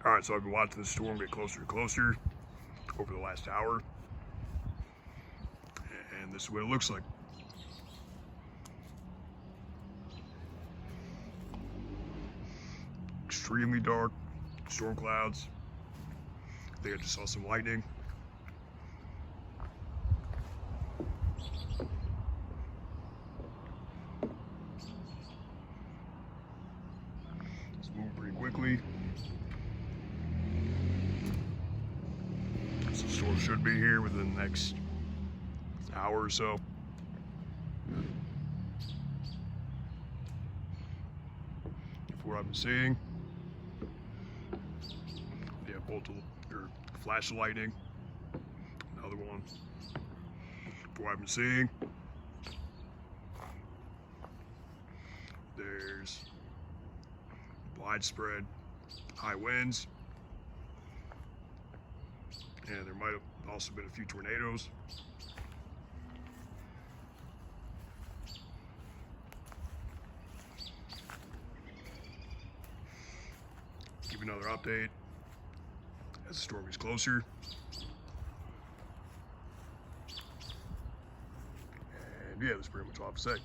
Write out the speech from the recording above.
All right, so I've been watching the storm get closer and closer over the last hour, and this is what it looks like. Extremely dark storm clouds. I think I just saw some lightning. It's moving pretty quickly. So the storm should be here within the next hour or so. For what I've been seeing, yeah, multiple or flash of lightning. Another one. For what I've been seeing, there's widespread high winds, and there might have also been a few tornadoes. Give another update as the storm gets closer. And yeah, that's pretty much all I have to say.